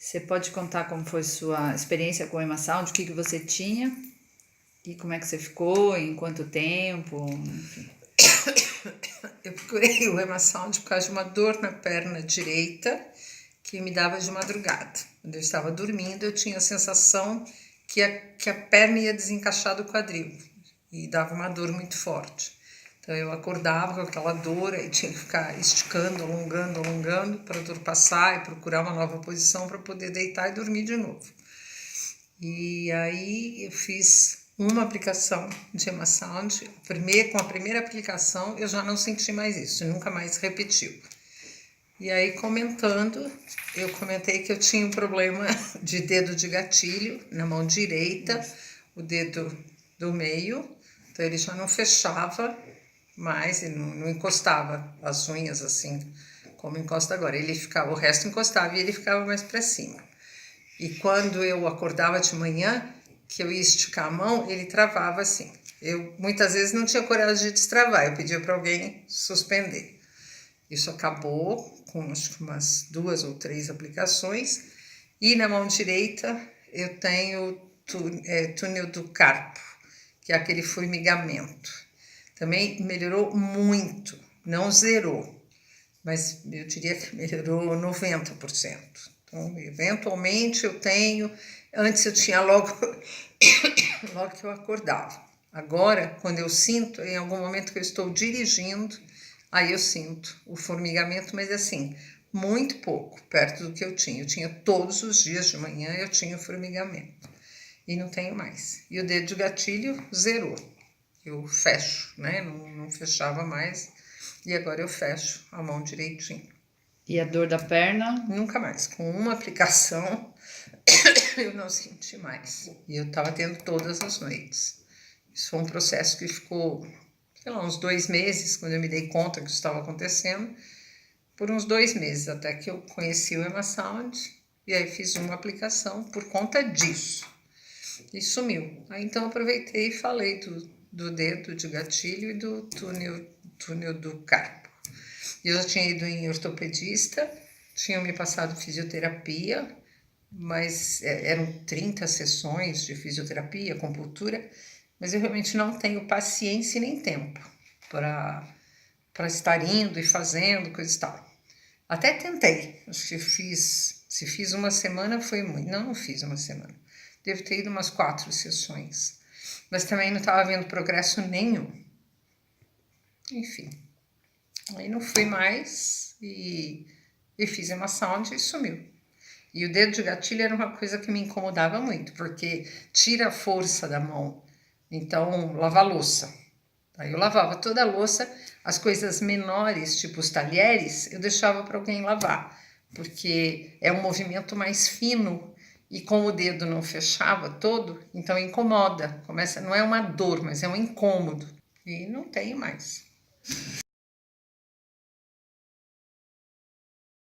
Você pode contar como foi sua experiência com o Emasound, o que você tinha e como é que você ficou, em quanto tempo, enfim. Eu procurei o Emasound por causa de uma dor na perna direita que me dava de madrugada. Quando eu estava dormindo, eu tinha a sensação que a perna ia desencaixar do quadril e dava uma dor muito forte. Então eu acordava com aquela dor e tinha que ficar esticando, alongando para a dor passar e procurar uma nova posição para poder deitar e dormir de novo. E aí eu fiz uma aplicação de Emasound. Com a primeira aplicação eu já não senti mais isso, nunca mais repetiu. E aí eu comentei que eu tinha um problema de dedo de gatilho na mão direita, o dedo do meio, então ele já não fechava mais, ele não encostava as unhas assim como encosta agora. O resto encostava e ele ficava mais para cima. E quando eu acordava de manhã, que eu ia esticar a mão, ele travava assim. Eu muitas vezes não tinha coragem de destravar, eu pedia para alguém suspender. Isso acabou com acho que umas 2 ou 3 aplicações. E na mão direita eu tenho túnel do carpo, que é aquele formigamento. Também melhorou muito, não zerou, mas eu diria que melhorou 90%. Então, eventualmente eu tenho, antes eu tinha logo que eu acordava. Agora, quando eu sinto, em algum momento que eu estou dirigindo, aí eu sinto o formigamento, mas assim, muito pouco, perto do que eu tinha. Eu tinha todos os dias de manhã, eu tinha formigamento. E não tenho mais. E o dedo de gatilho zerou. Eu fecho, né? Não fechava mais. E agora eu fecho a mão direitinho. E a dor da perna? Nunca mais. Com uma aplicação, eu não senti mais. E eu estava tendo todas as noites. Isso foi um processo que ficou, sei lá, uns 2 meses, quando eu me dei conta que isso estava acontecendo. Por uns 2 meses, até que eu conheci o Emasound. E aí fiz uma aplicação por conta disso. E sumiu. Aí então eu aproveitei e falei do dedo de gatilho e do túnel do carpo. Eu já tinha ido em ortopedista, tinham me passado fisioterapia, mas eram 30 sessões de fisioterapia, acupuntura, mas eu realmente não tenho paciência nem tempo para estar indo e fazendo, coisa e tal. Até tentei, acho que se fiz uma semana foi muito, não fiz uma semana, devo ter ido umas 4 sessões, mas também não estava vendo progresso nenhum. Enfim, aí não fui mais e fiz Emasound e sumiu. E o dedo de gatilho era uma coisa que me incomodava muito, porque tira a força da mão. Então, lavar louça. Aí eu lavava toda a louça, as coisas menores, tipo os talheres, eu deixava para alguém lavar, porque é um movimento mais fino e como o dedo não fechava todo, então incomoda. Não é uma dor, mas é um incômodo. E não tenho mais.